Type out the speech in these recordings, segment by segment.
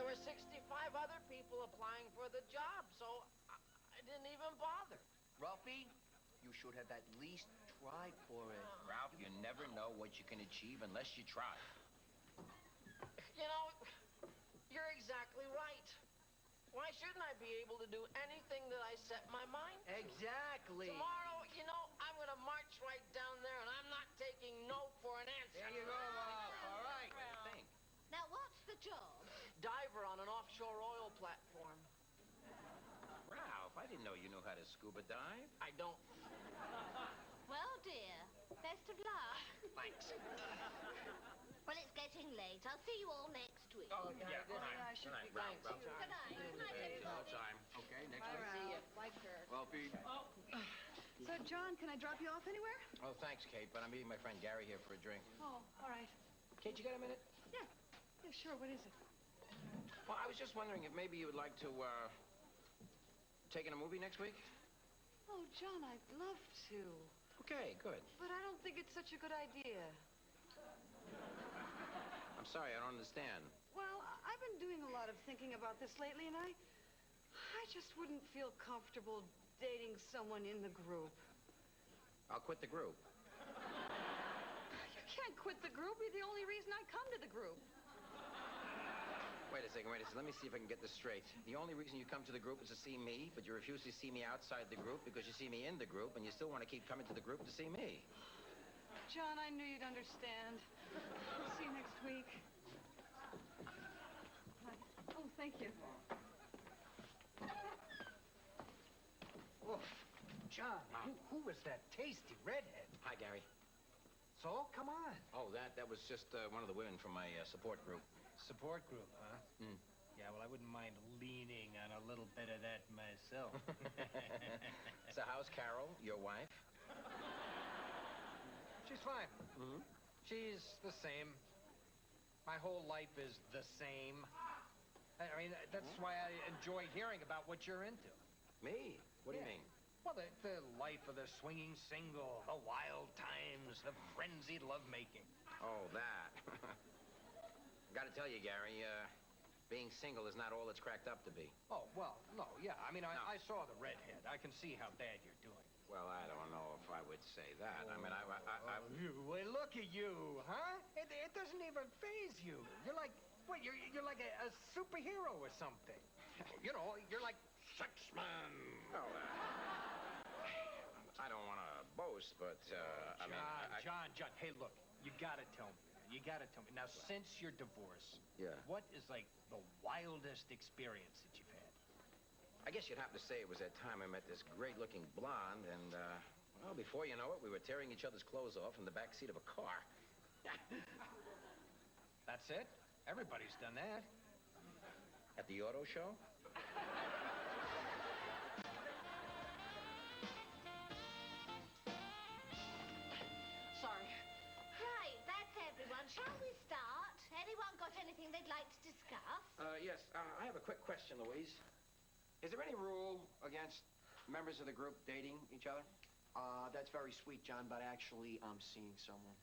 there were 65 other people applying for the job, so I didn't even bother. Ralphie, you should have at least tried for it. Ralph, you never know what you can achieve unless you try. You know, you're exactly right. Why shouldn't I be able to do anything that I set my mind to? Exactly. Tomorrow, you know, I'm going to march right down there, and I'm not taking no for an answer. There you go, Ralph. All right. What do you think? Now, what's the job? Diver on an offshore oil platform. Ralph, I didn't know you knew how to scuba dive. I don't. Well, dear, best of luck. Thanks. Well, it's getting late. I'll see you all next week. Oh, Yeah, good night. should Good be night, thanks. Ralph. Good night. Good night, everybody. time. Okay, next Bye, week. Ralph. Bye, Kirk. Ralphie. So, John, can I drop you off anywhere? Oh, thanks, Kate, but I'm meeting my friend Gary here for a drink. Oh, all right. Kate, you got a minute? Yeah. Yeah, sure. What is it? Well, I was just wondering if maybe you would like to, take in a movie next week? Oh, John, I'd love to. Okay, good. But I don't think it's such a good idea. I'm sorry, I don't understand. Well, I've been doing a lot of thinking about this lately, and I just wouldn't feel comfortable dating someone in the group. I'll quit the group. You can't quit the group. You're the only reason I come to the group. Wait a second. Let me see if I can get this straight. The only reason you come to the group is to see me, but you refuse to see me outside the group because you see me in the group, and you still want to keep coming to the group to see me. John, I knew you'd understand. I'll see you next week. Oh, thank you. Oh, John, who was that tasty redhead? Hi, Gary. So, come on. Oh, that was just one of the women from my support group. Support group, huh? Mm. Yeah, well, I wouldn't mind leaning on a little bit of that myself. So how's Carol, your wife? She's fine. Mm-hmm. She's the same. My whole life is the same. I mean, that's why I enjoy hearing about what you're into. Me? What do you mean? Well, the life of the swinging single, the wild times, the frenzied lovemaking. Oh, that. Gotta tell you, Gary, being single is not all it's cracked up to be. Oh, well, no, yeah. I mean, No. I saw the redhead. I can see how bad you're doing. Well, I don't know if I would say that. I mean, Well, look at you, huh? It doesn't even faze you. You're like, what, you're like a superhero or something. You know, you're like Sexman. Well, I don't want to boast, but, John, hey, look, you gotta tell me. You gotta tell me. Now, since your divorce, Yeah. what is, like, the wildest experience that you've had? I guess you'd have to say it was that time I met this great-looking blonde, and, well, before you know it, we were tearing each other's clothes off in the back seat of a car. That's it? Everybody's done that. At the auto show? Sorry. Right, that's everyone. Shall we start? Anyone got anything they'd like to discuss? Yes. I have a quick question, Louise. Is there any rule against members of the group dating each other? That's very sweet, John, but actually, I'm seeing someone.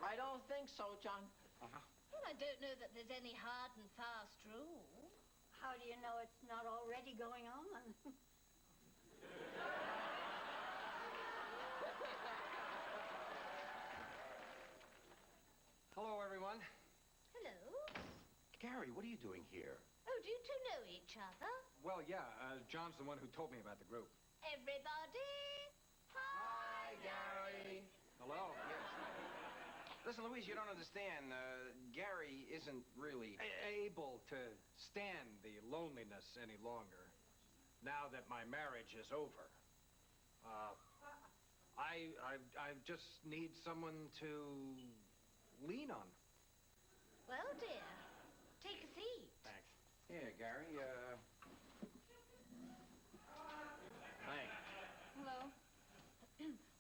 I don't think so, John. Uh-huh. Well, I don't know that there's any hard and fast rule. How do you know it's not already going on? Hello, everyone. Hello. Gary, what are you doing here? Oh, do you two know each other? Well, yeah, John's the one who told me about the group. Everybody. Hi, Gary. Hello, yes. Listen, Louise, you don't understand. Gary isn't really... Able to stand the loneliness any longer now that my marriage is over. I just need someone to lean on. Well, dear, take a seat. Thanks. Here, Gary, Thanks. Hello.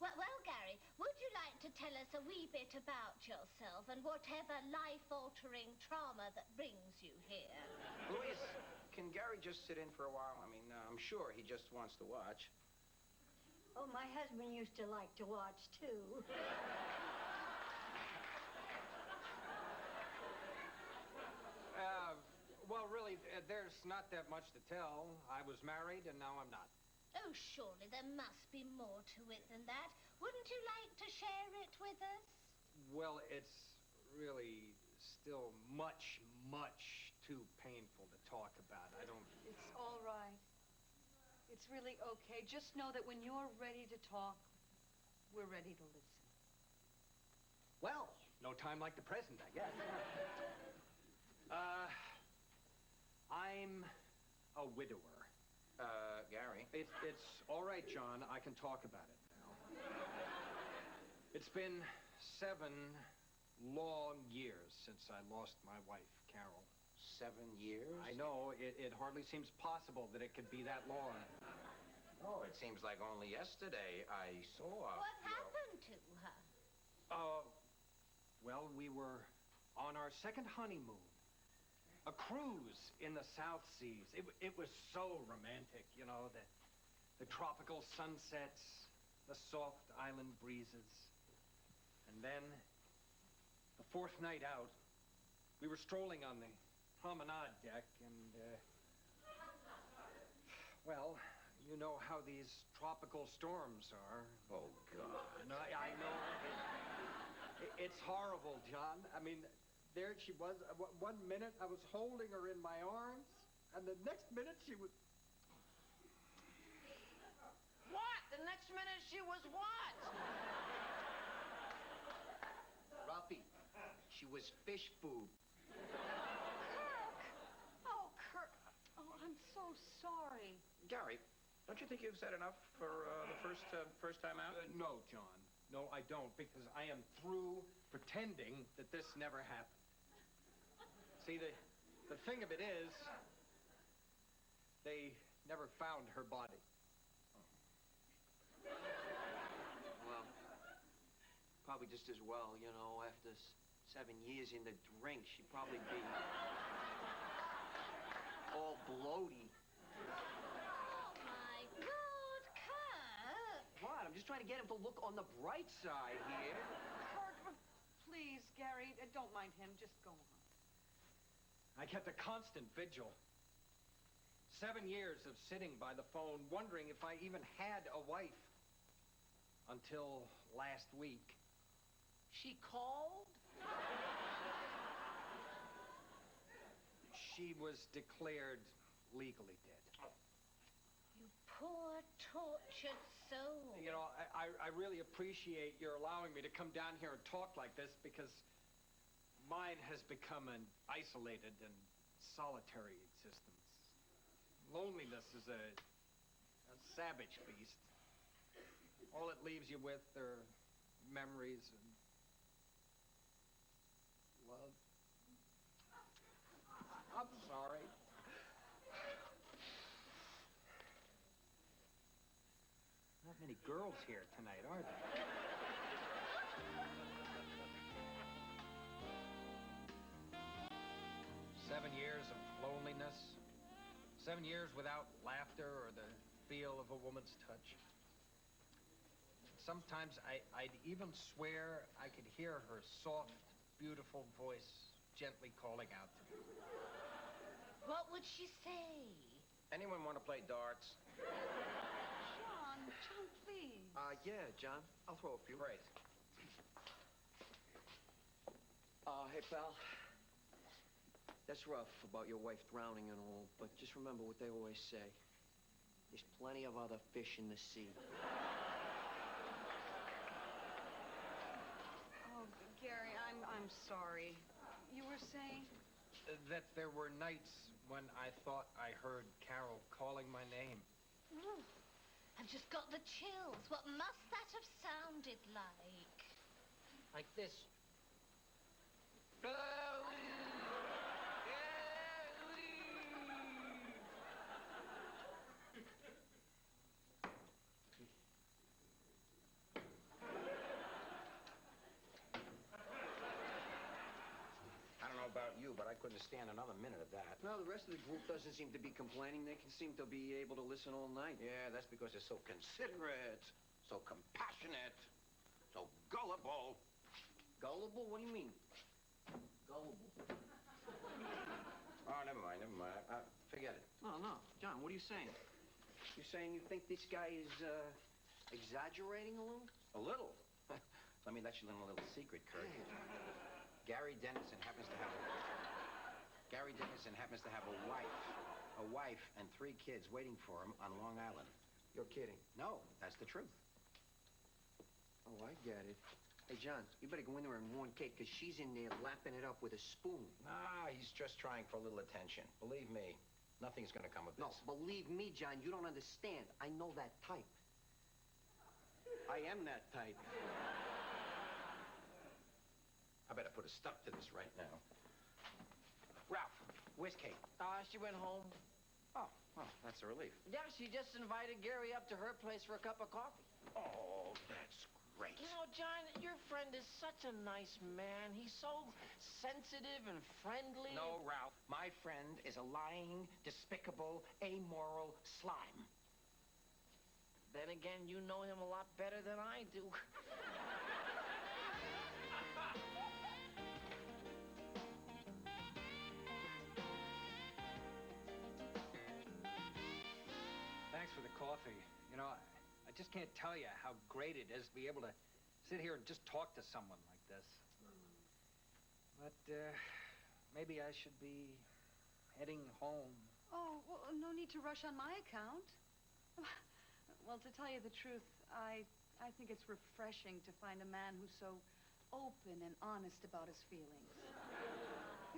Well, Gary, would you like to tell us a wee bit about yourself and whatever life-altering trauma that brings you here? Louise, can Gary just sit in for a while? I mean, I'm sure he just wants to watch. Oh, my husband used to like to watch, too. there's not that much to tell. I was married, and now I'm not. Oh, surely there must be more to it than that. Wouldn't you like to share it with us? Well, it's really still much, much too painful to talk about. I don't... It's all right. It's really okay. Just know that when you're ready to talk, we're ready to listen. Well, no time like the present, I guess. I'm a widower. Gary. It's all right, John. I can talk about it now. It's been 7 long years since I lost my wife, Carol. 7 years? I know. It hardly seems possible that it could be that long. Oh, it seems like only yesterday I saw... What happened to her? Well, we were on our second honeymoon. A cruise in the South Seas. It was so romantic, you know, the tropical sunsets, the soft island breezes. And then, the 4th night out, we were strolling on the promenade deck and, well, you know how these tropical storms are. Oh, God. No, I know. It's horrible, John. I mean, there she was. One minute I was holding her in my arms, and the next minute she was... What? The next minute she was what? Ralphie, she was fish food. Kirk! Oh, Kirk. Oh, I'm so sorry. Gary, don't you think you've said enough for the first time out? No, John. No, I don't, because I am through pretending that this never happened. See, the thing of it is, they never found her body. Well, probably just as well, you know, after 7 years in the drink, she'd probably be all bloaty. Oh, my God, Kirk! What? I'm just trying to get him to look on the bright side here. Kirk, please, Gary, don't mind him. Just go on. I kept a constant vigil. 7 years of sitting by the phone, wondering if I even had a wife. Until last week. She called? She was declared legally dead. You poor, tortured soul. You know, I really appreciate your allowing me to come down here and talk like this, because mine has become an isolated and solitary existence. Loneliness is a savage beast. All it leaves you with are memories and love. I'm sorry. Not many girls here tonight, are there? 7 years of loneliness. 7 years without laughter or the feel of a woman's touch. Sometimes I'd even swear I could hear her soft, beautiful voice gently calling out to me. What would she say? Anyone want to play darts? John, please. Yeah, John. I'll throw a few. Great. Hey, pal. That's rough about your wife drowning and all, but just remember what they always say. There's plenty of other fish in the sea. Oh, Gary, I'm sorry. You were saying? That there were nights when I thought I heard Carol calling my name. Ooh, I've just got the chills. What must that have sounded like? Like this. About you, but I couldn't stand another minute of that. Well, the rest of the group doesn't seem to be complaining. They can seem to be able to listen all night. Yeah, that's because they're so considerate, so compassionate, so gullible. Gullible? What do you mean? Gullible. Oh, never mind. Forget it. No. John, what are you saying? You saying you think this guy is, exaggerating a little? A little? Let me let you in a little secret, Kirk. Gary Dennison happens to have a wife and 3 kids waiting for him on Long Island. You're kidding. No, that's the truth. Oh, I get it. Hey, John, you better go in there and warn Kate, because she's in there lapping it up with a spoon. Ah, he's just trying for a little attention. Believe me, nothing's gonna come of this. No, believe me, John, you don't understand. I know that type. I am that type. I better put a stop to this right now. Ralph, where's Kate? She went home. Oh, that's a relief. Yeah, she just invited Gary up to her place for a cup of coffee. Oh, that's great. You know, John, your friend is such a nice man. He's so sensitive and friendly. No, Ralph, my friend is a lying, despicable, amoral slime. Then again, you know him a lot better than I do. Thanks for the coffee. You know, I just can't tell you how great it is to be able to sit here and just talk to someone like this. But, maybe I should be heading home. Oh, well, no need to rush on my account. Well, to tell you the truth, I think it's refreshing to find a man who's so open and honest about his feelings.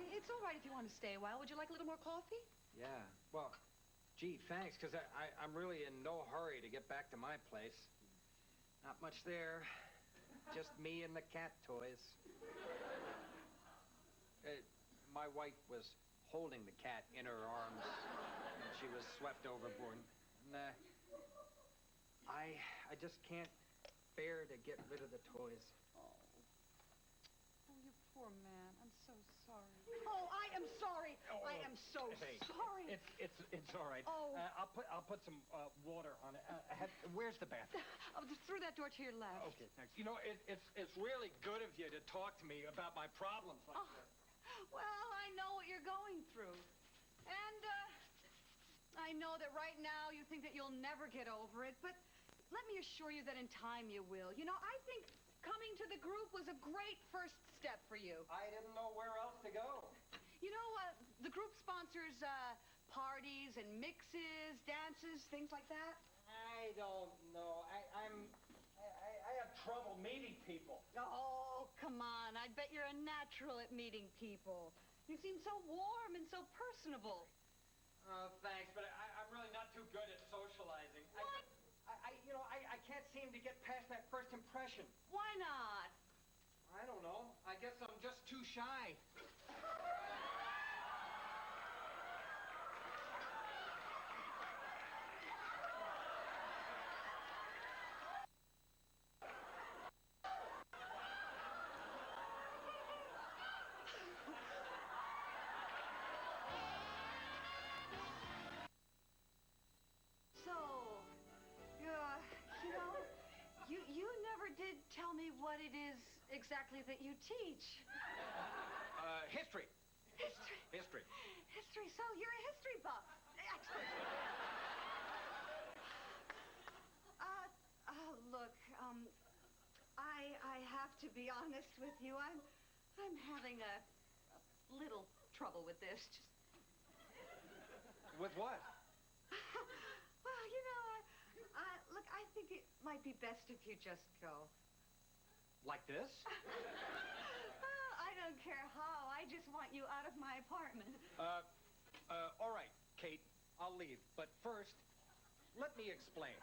It's all right if you want to stay a while. Would you like a little more coffee? Yeah, well, gee, thanks, because I'm really in no hurry to get back to my place. Not much there. Just me and the cat toys. My wife was holding the cat in her arms when she was swept overboard. And, I just can't bear to get rid of the toys. Oh, you poor man. I'm so sorry. Oh, I am sorry. I am so sorry. It's all right. Oh. I'll put some water on it. Where's the bathroom? Just through that door to your left. Okay, thanks. You know, it's really good of you to talk to me about my problems like this. Well, I know what you're going through. And, I know that right now you think that you'll never get over it, but let me assure you that in time you will. You know, I think coming to the group was a great first step for you. I didn't know where else to go. You know, the group sponsors, parties and mixes, dances, things like that. I don't know. I have trouble meeting people. Oh, come on. I bet you're a natural at meeting people. You seem so warm and so personable. Oh, thanks, but I'm really not too good at socializing. What? I can't seem to get past that first impression. Why not? I don't know. I guess I'm just too shy. You never did tell me what it is exactly that you teach. History. History. History. History. So you're a history buff. Excellent. Look, I have to be honest with you. I'm having a little trouble with this. With what? Well, you know, look, I think it might be best if you just go. Like this? Well, I don't care how. I just want you out of my apartment. All right, Kate, I'll leave. But first, let me explain.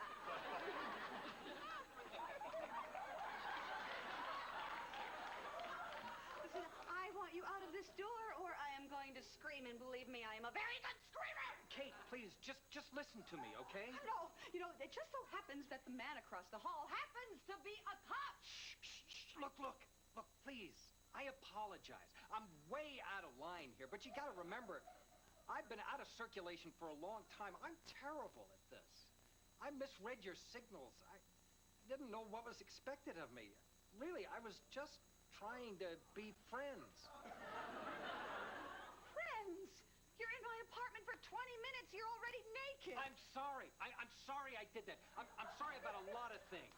Listen, I want you out of this door, or I am going to scream, and believe me, I am a very good screamer! Kate, please, just listen to me, okay? No, you know, it just so happens that the man across the hall happens to be a cop. Shh. Look, please. I apologize. I'm way out of line here, but you gotta remember, I've been out of circulation for a long time. I'm terrible at this. I misread your signals. I didn't know what was expected of me. Really, I was just trying to be friends. Friends? You're in my apartment for 20 minutes, you're already naked. I'm sorry. I'm sorry I did that. I'm sorry about a lot of things.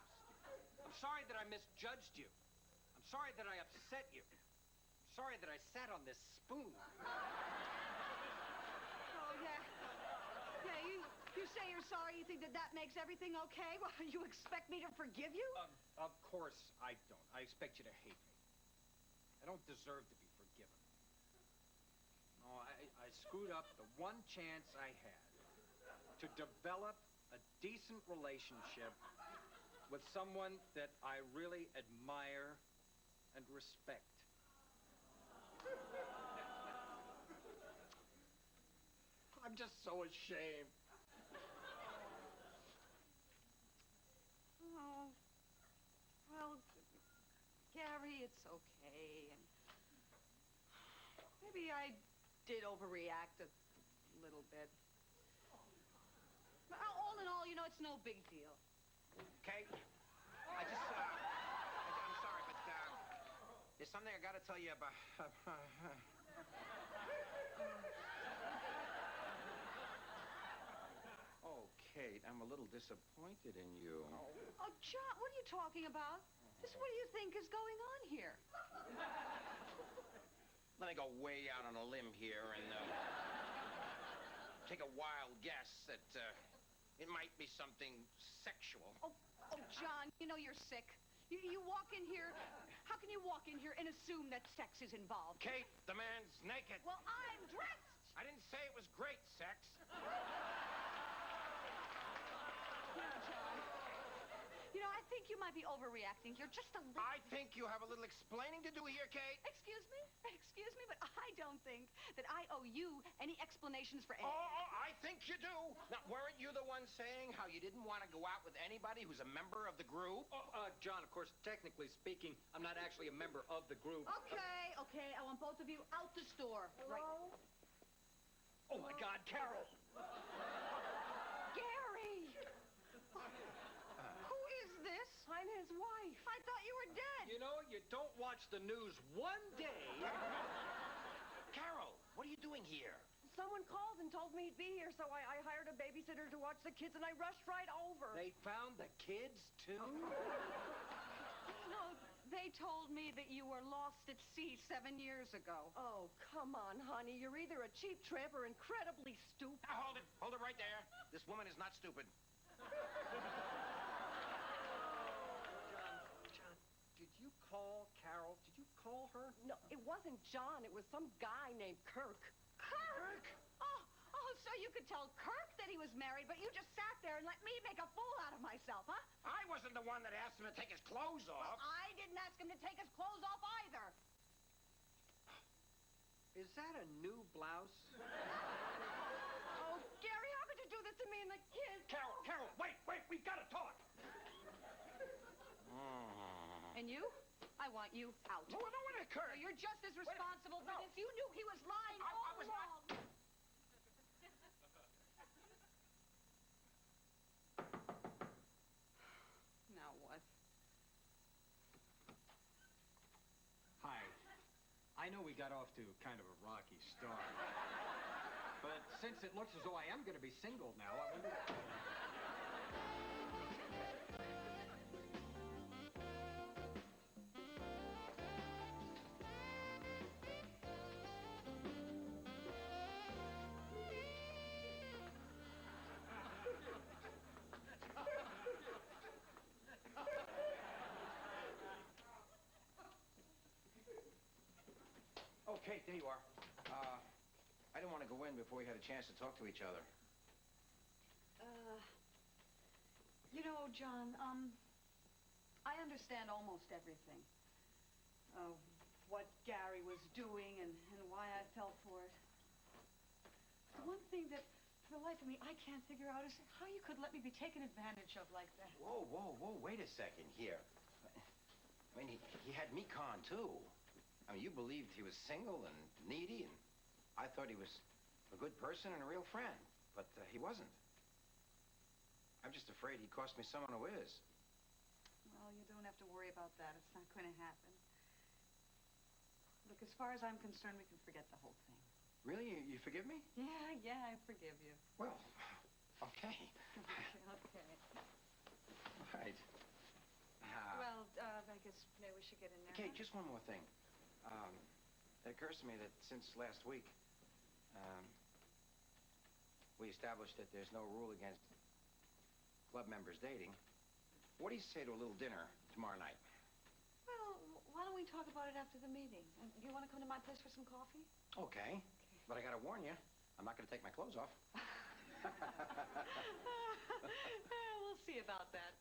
I'm sorry that I misjudged you. I'm sorry that I upset you. I'm sorry that I sat on this spoon. Oh, yeah. Yeah, you say you're sorry. You think that makes everything okay? Well, you expect me to forgive you? Of course I don't. I expect you to hate me. I don't deserve to be forgiven. No, I screwed up the one chance I had to develop a decent relationship with someone that I really admire and respect. I'm just so ashamed. Oh, well, Gary, it's okay. And maybe I did overreact a little bit. But all in all, it's no big deal. Kate, I'm sorry, but there's something I gotta tell you about. Oh, Kate, I'm a little disappointed in you. Oh, John, what are you talking about? What do you think is going on here? Let me go way out on a limb here and take a wild guess that it might be something sexual. Oh, John, you're sick. You walk in here. How can you walk in here and assume that sex is involved? Kate, the man's naked. Well, I'm dressed. I didn't say it was great sex. John, I think you might be overreacting here just a little. I think you have a little explaining to do here, Kate. Excuse me, but I don't think that I owe you any explanations for anything. Oh, I think you do. Now, weren't you the one saying how you didn't want to go out with anybody who's a member of the group? John, of course, technically speaking, I'm not actually a member of the group. Okay, I want both of you out the store. Hello? Right. Oh, my God, Carol! Gary! Who is this? I'm his wife. I thought you were dead. You don't watch the news one day. Carol, what are you doing here? Someone called and told me he'd be here, so I hired a babysitter to watch the kids, and I rushed right over. They found the kids, too? No, they told me that you were lost at sea 7 years ago. Oh, come on, honey. You're either a cheap tramp or incredibly stupid. Now, hold it right there. This woman is not stupid. John, did you call Carol? Did you call her? No, it wasn't John. It was some guy named Kirk. Kirk? Oh, so you could tell Kirk that he was married, but you just sat there and let me make a fool out of myself, huh? I wasn't the one that asked him to take his clothes Well, off. I didn't ask him to take his clothes off either. Is that a new blouse? Oh, Gary, how could you do this to me and the kids? Carol, wait, we've got to talk. And you? I want you out. No, it occurred. So you're just as responsible for this. You knew he was lying I all was not. along. Now what? Hi. I know we got off to kind of a rocky start. But since it looks as though I am going to be single now, I wonder... Okay, there you are. I didn't want to go in before we had a chance to talk to each other. John, I understand almost everything. What Gary was doing and why I fell for it. The one thing that, for the life of me, I can't figure out is how you could let me be taken advantage of like that. Whoa, wait a second here. I mean, he had me conned, too. I mean, you believed he was single and needy, and I thought he was a good person and a real friend, but he wasn't. I'm just afraid he cost me someone who is. Well, you don't have to worry about that. It's not going to happen. Look, as far as I'm concerned, we can forget the whole thing. Really? You forgive me? Yeah, I forgive you. Well, okay. Okay. All right. Well, I guess maybe we should get in there. Kate, huh? just one more thing. It occurs to me that since last week, we established that there's no rule against club members dating. What do you say to a little dinner tomorrow night? Well, why don't we talk about it after the meeting? Do you want to come to my place for some coffee? Okay. But I gotta warn you, I'm not gonna take my clothes off. We'll see about that.